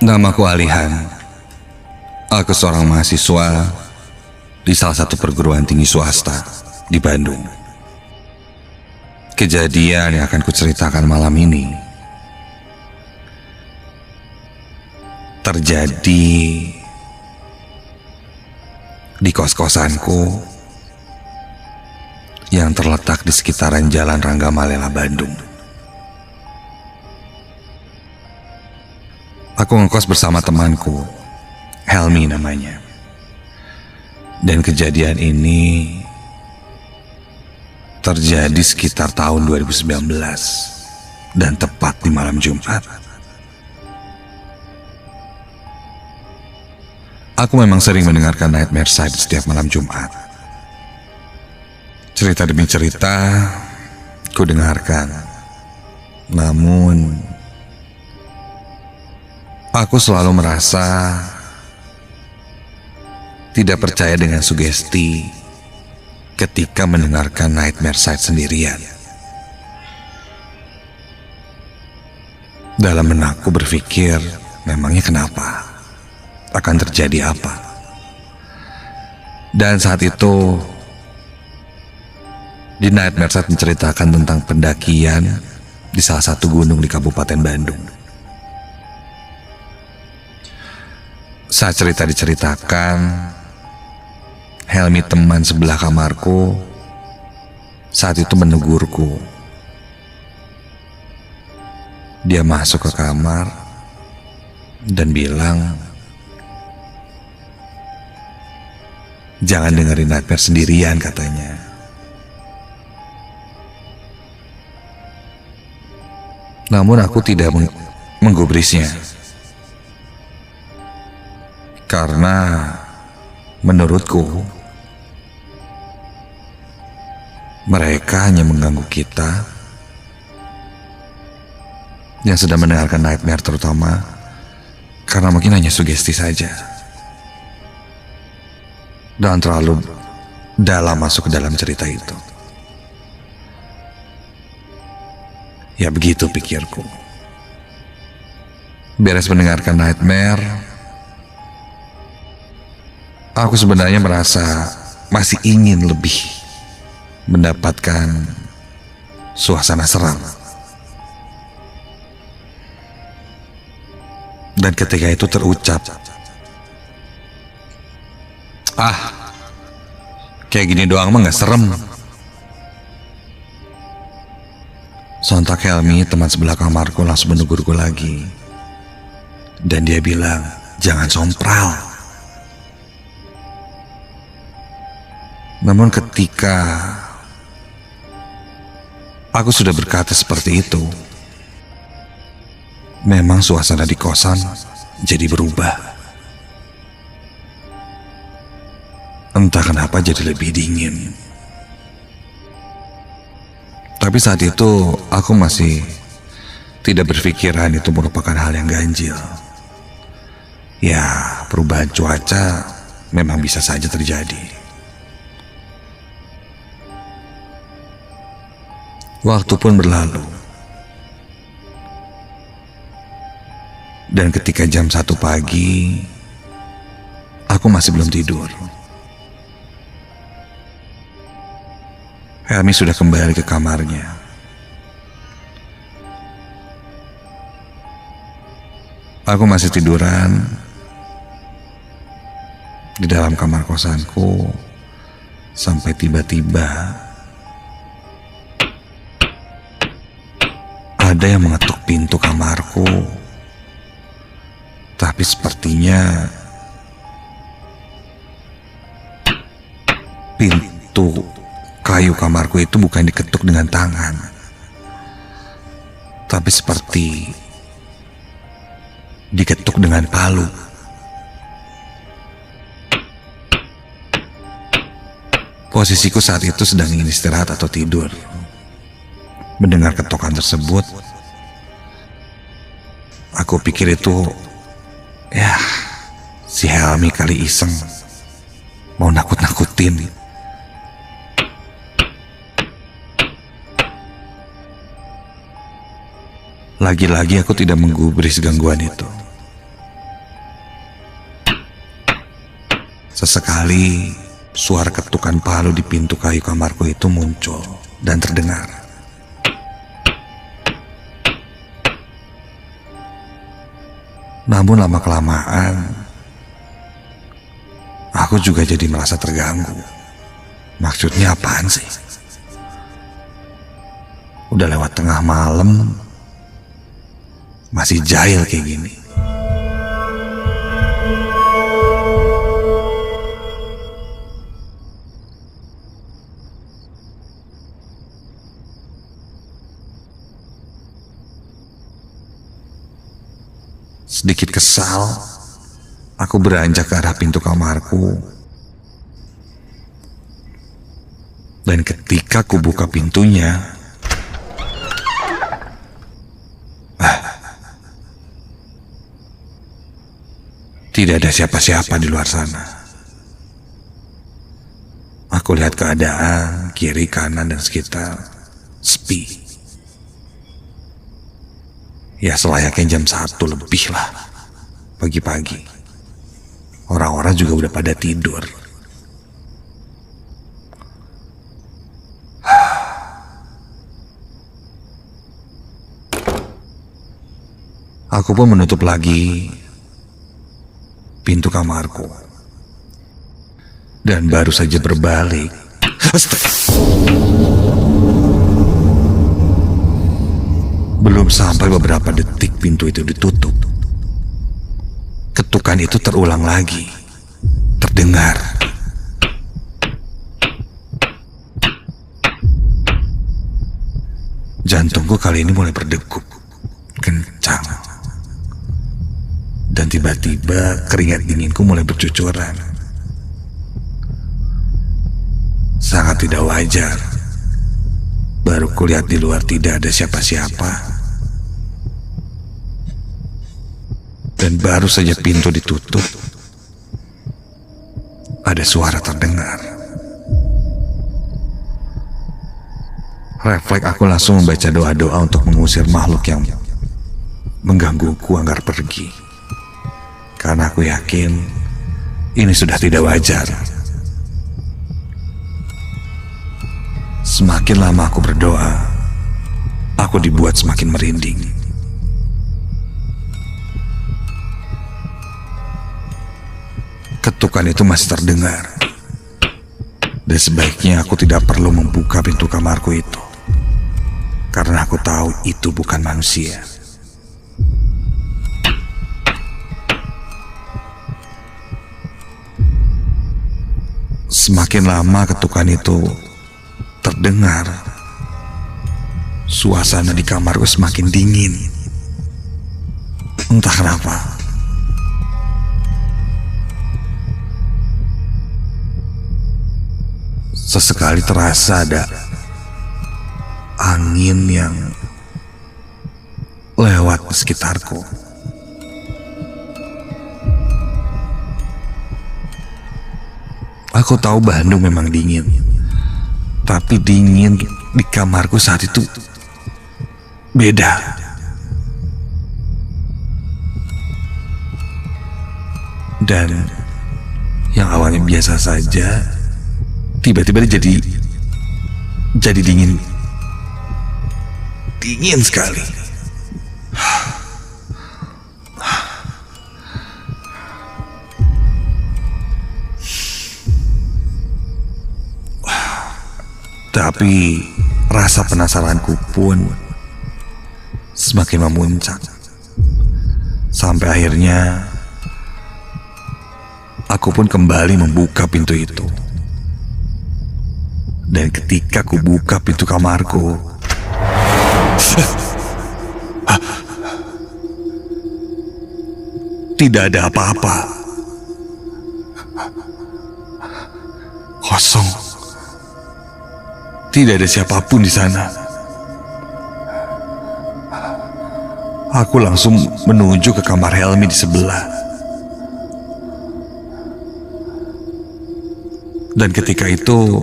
Namaku Alihan. Aku seorang mahasiswa di salah satu perguruan tinggi swasta di Bandung. Kejadian yang akan kuceritakan malam ini terjadi di kos-kosanku yang terletak di sekitaran Jalan Ranggamalela, Bandung. Aku ngekos bersama temanku, Helmi namanya. Dan kejadian ini terjadi sekitar tahun 2019 dan tepat di malam Jumat. Aku memang sering mendengarkan Nightmare Side setiap malam Jumat. Cerita demi cerita ku dengarkan. Namun aku selalu merasa tidak percaya dengan sugesti ketika mendengarkan Nightmare Side sendirian. Dalam benakku berpikir, memangnya kenapa? Akan terjadi apa? Dan saat itu di Nightmare Side menceritakan tentang pendakian di salah satu gunung di Kabupaten Bandung. Saat cerita diceritakan, Helmi teman sebelah kamarku saat itu menegurku. Dia masuk ke kamar dan bilang, "Jangan dengerin Nightmare sendirian," katanya. Namun aku tidak menggubrisnya. Karena menurutku mereka hanya mengganggu kita yang sedang mendengarkan Nightmare, terutama karena mungkin hanya sugesti saja dan terlalu dalam masuk ke dalam cerita itu. Ya begitu pikirku. Beres mendengarkan Nightmare, aku sebenarnya merasa masih ingin lebih mendapatkan suasana seram. Dan ketika itu terucap, kayak gini doang mah gak serem." Sontak Helmi, teman sebelah kamarku, langsung menegurku lagi. Dan dia bilang, "Jangan sompral." Namun ketika aku sudah berkata seperti itu, memang suasana di kosan jadi berubah. Entah kenapa jadi lebih dingin. Tapi saat itu aku masih tidak berpikiran itu merupakan hal yang ganjil. Ya, perubahan cuaca memang bisa saja terjadi. Waktu pun berlalu. Dan ketika jam 1 pagi, aku masih belum tidur. Helmi sudah kembali ke kamarnya. Aku masih tiduran di dalam kamar kosanku sampai tiba-tiba ada yang mengetuk pintu kamarku. Tapi sepertinya pintu kayu kamarku itu bukan diketuk dengan tangan, tapi seperti diketuk dengan palu. Posisiku saat itu sedang ingin istirahat atau tidur. Mendengar ketukan tersebut, aku pikir itu, ya, si Helmi kali iseng mau nakut-nakutin. Lagi-lagi aku tidak menggubris gangguan itu. Sesekali suara ketukan palu di pintu kayu kamarku itu muncul dan terdengar. Namun lama-kelamaan, aku juga jadi merasa terganggu. Maksudnya apaan sih? Udah lewat tengah malam, masih jahil kayak gini. Sedikit kesal, aku beranjak ke arah pintu kamarku. Dan ketika ku buka pintunya, tidak ada siapa-siapa di luar sana. Aku lihat keadaan kiri, kanan, dan sekitar sepi. Ya selayaknya jam 1 lebih lah, pagi-pagi. Orang-orang juga udah pada tidur. Aku pun menutup lagi pintu kamarku. Dan baru saja berbalik, belum sampai beberapa detik pintu itu ditutup, ketukan itu terulang lagi, terdengar. Jantungku kali ini mulai berdegup kencang. Dan tiba-tiba keringat dinginku mulai bercucuran. Sangat tidak wajar. Baru kulihat di luar tidak ada siapa-siapa. Dan baru saja pintu ditutup, ada suara terdengar. Refleks aku langsung membaca doa-doa untuk mengusir makhluk yang menggangguku agar pergi. Karena aku yakin ini sudah tidak wajar. Semakin lama aku berdoa, aku dibuat semakin merinding. Ketukan itu masih terdengar. Dan sebaiknya aku tidak perlu membuka pintu kamarku itu. Karena aku tahu itu bukan manusia. Semakin lama ketukan itu terdengar, suasana di kamarku semakin dingin. Entah kenapa. Sesekali terasa ada angin yang lewat di sekitarku. Aku tahu Bandung memang dingin, tapi dingin di kamarku saat itu beda. Dan yang awalnya biasa saja, tiba-tiba jadi dingin sekali. Tapi rasa penasaranku pun semakin memuncak. Sampai akhirnya aku pun kembali membuka pintu itu. Dan ketika ku buka pintu kamarku, tidak ada apa-apa. Kosong. Tidak ada siapapun di sana. Aku langsung menuju ke kamar Helmi di sebelah. Dan ketika itu,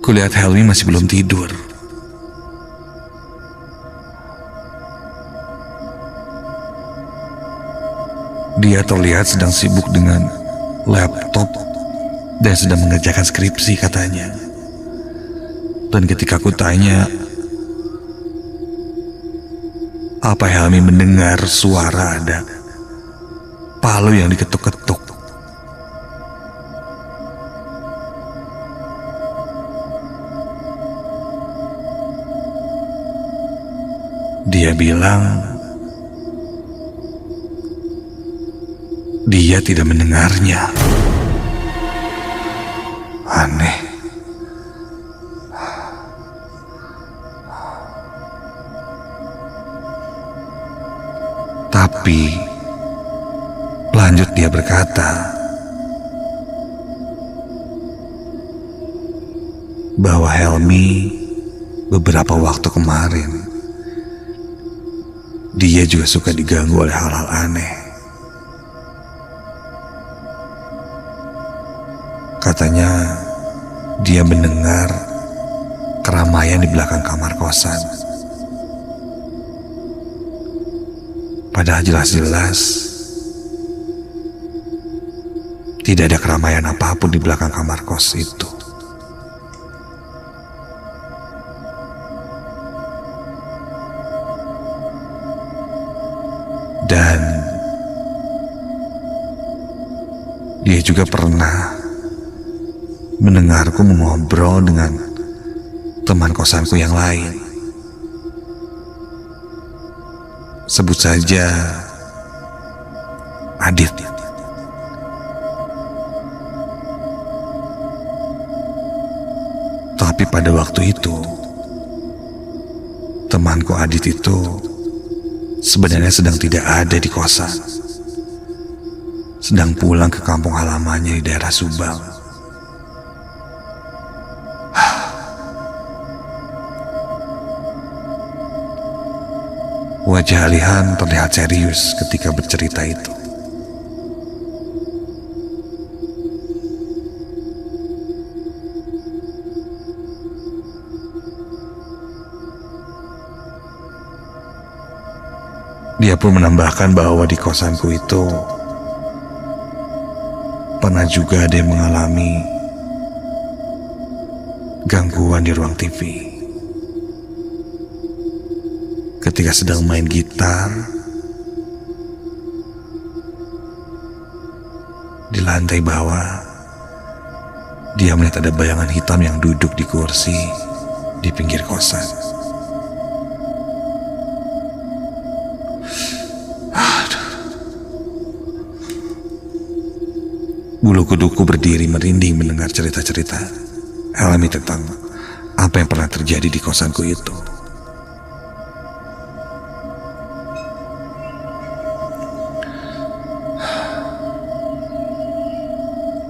kulihat Helmi masih belum tidur. Dia terlihat sedang sibuk dengan laptop dan sedang mengerjakan skripsi katanya. Dan ketika aku tanya, apa Helmi mendengar suara ada palu yang diketuk-ketuk. Dia bilang dia tidak mendengarnya. Aneh. Tapi lanjut dia berkata bahwa Helmi beberapa waktu kemarin dia juga suka diganggu oleh hal-hal aneh. Katanya dia mendengar keramaian di belakang kamar kosan. Padahal jelas-jelas tidak ada keramaian apapun di belakang kamar kos itu. Dan dia juga pernah mendengarku mengobrol dengan teman kosanku yang lain. Sebut saja Adit. Tapi pada waktu itu, temanku Adit itu sebenarnya sedang tidak ada di kosan. Sedang pulang ke kampung halamannya di daerah Subang. Wajah Alihan terlihat serius ketika bercerita itu. Dia pun menambahkan bahwa di kosanku itu pernah juga ada yang mengalami gangguan di ruang TV. Ketika sedang main gitar, di lantai bawah, dia melihat ada bayangan hitam yang duduk di kursi di pinggir kosan. Bulu kuduku berdiri merinding mendengar cerita-cerita Helmi tentang apa yang pernah terjadi di kosanku itu.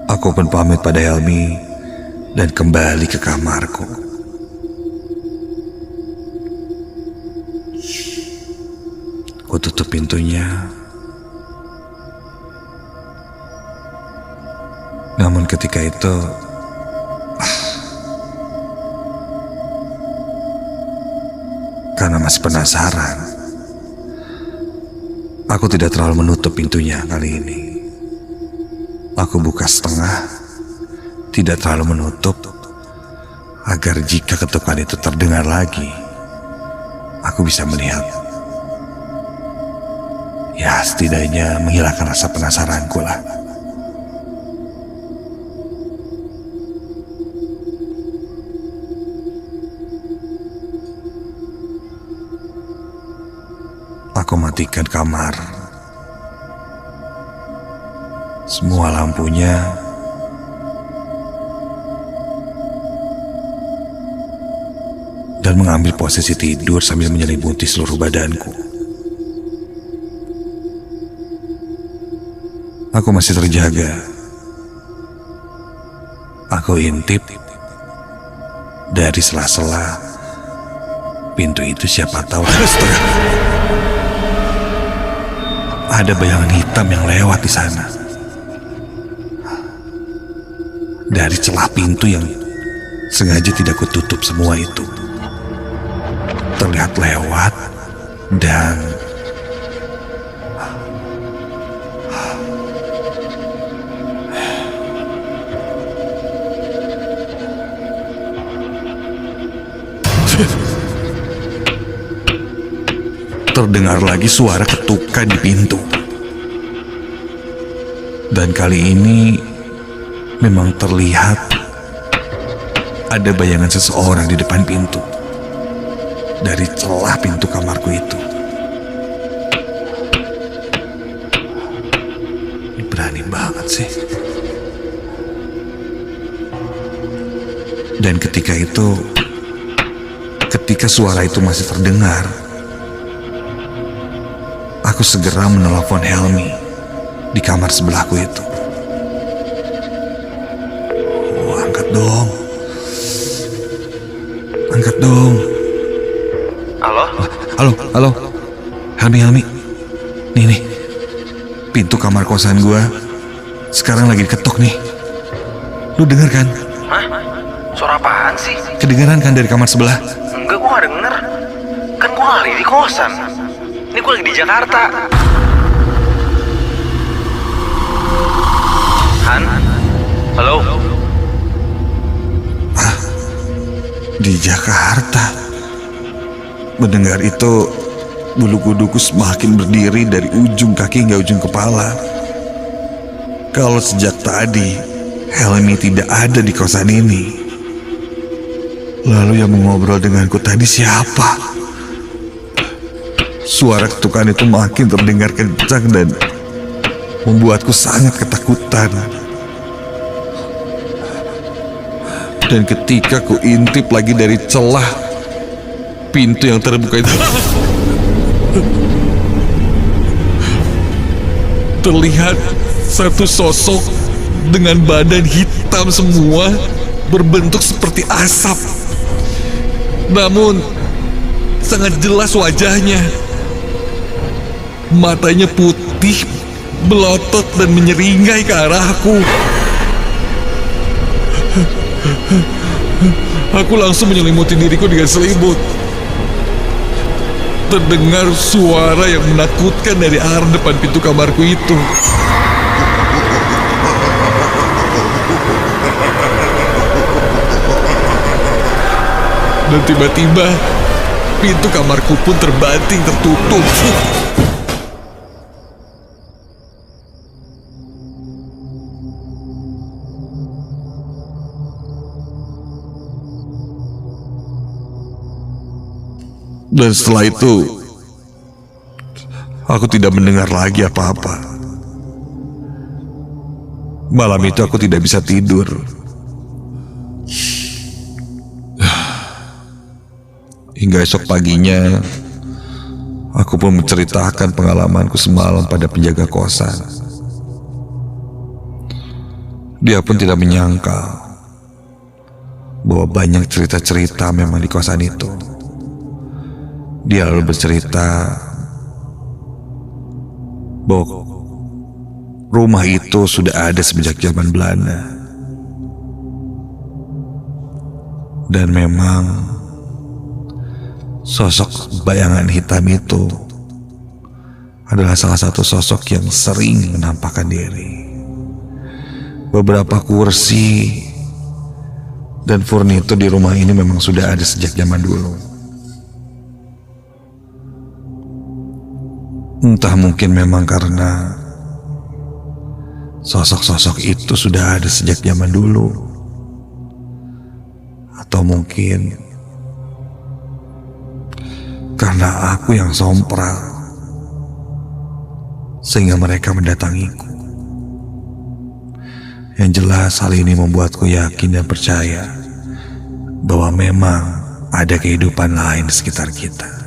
Aku pun pamit pada Helmi dan kembali ke kamarku. Ku tutup pintunya. Namun ketika itu karena masih penasaran, aku tidak terlalu menutup pintunya kali ini. Aku buka setengah, tidak terlalu menutup, agar jika ketukan itu terdengar lagi, aku bisa melihat. Ya, setidaknya menghilangkan rasa penasaranku lah. Aku matikan kamar. Semua lampunya. Dan mengambil posisi tidur sambil menyelimuti seluruh badanku. Aku masih terjaga. Aku intip dari sela-sela pintu itu, siapa tahu ada bayangan hitam yang lewat di sana. Dari celah pintu yang sengaja tidak kututup semua itu, terlihat lewat dan Terdengar lagi suara ketukan di pintu. Dan kali ini memang terlihat ada bayangan seseorang di depan pintu dari celah pintu kamarku itu. Ini berani banget sih. Dan ketika suara itu masih terdengar, aku segera menelepon Helmi di kamar sebelahku itu. Oh, angkat dong. Angkat dong. Halo. Helmi. Nih. Pintu kamar kosan gua sekarang lagi diketok nih. Lu denger kan? Hah? Suara apaan sih? Kedengeran kan dari kamar sebelah? Enggak, gua gak denger. Kan gua lagi di kosan. Ini gua lagi di Jakarta. Han? Halo? Di Jakarta. Mendengar itu, bulu kuduku semakin berdiri dari ujung kaki hingga ujung kepala. Kalau sejak tadi Helmi tidak ada di kosan ini, lalu yang mengobrol denganku tadi siapa? Suara ketukan itu makin terdengar kencang dan membuatku sangat ketakutan. Dan ketika ku intip lagi dari celah pintu yang terbuka itu, terlihat satu sosok dengan badan hitam semua, berbentuk seperti asap. Namun sangat jelas wajahnya. Matanya putih, melotot dan menyeringai ke arahku. Aku langsung menyelimuti diriku dengan selimut. Terdengar suara yang menakutkan dari arah depan pintu kamarku itu. Dan tiba-tiba pintu kamarku pun terbanting tertutup. Dan setelah itu, aku tidak mendengar lagi apa-apa. Malam itu aku tidak bisa tidur. Hingga esok paginya, aku pun menceritakan pengalamanku semalam pada penjaga kosan. Dia pun tidak menyangka bahwa banyak cerita-cerita memang di kosan itu. Dia lalu bercerita bahwa rumah itu sudah ada sejak zaman Belanda. Dan memang sosok bayangan hitam itu adalah salah satu sosok yang sering menampakkan diri. Beberapa kursi dan furnitur di rumah ini memang sudah ada sejak zaman dulu. Entah mungkin memang karena sosok-sosok itu sudah ada sejak zaman dulu, atau mungkin karena aku yang sompral sehingga mereka mendatangiku. Yang jelas hal ini membuatku yakin dan percaya bahwa memang ada kehidupan lain di sekitar kita.